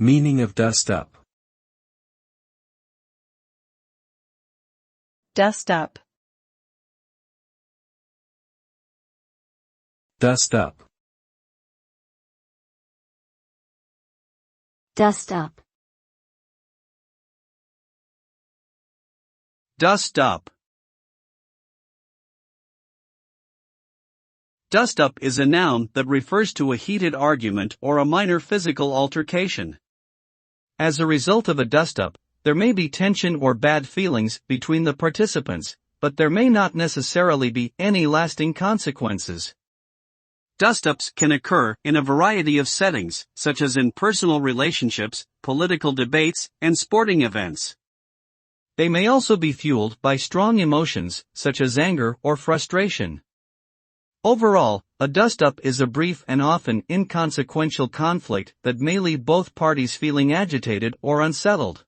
Meaning of dust up. Dust up. Dust up. Dust up. Dust up. Dust up is a noun that refers to a heated argument or a minor physical altercation. As a result of a dust-up, there may be tension or bad feelings between the participants, but there may not necessarily be any lasting consequences. Dust-ups can occur in a variety of settings, such as in personal relationships, political debates, and sporting events. They may also be fueled by strong emotions, such as anger or frustration. Overall, a dust-up is a brief and often inconsequential conflict that may leave both parties feeling agitated or unsettled.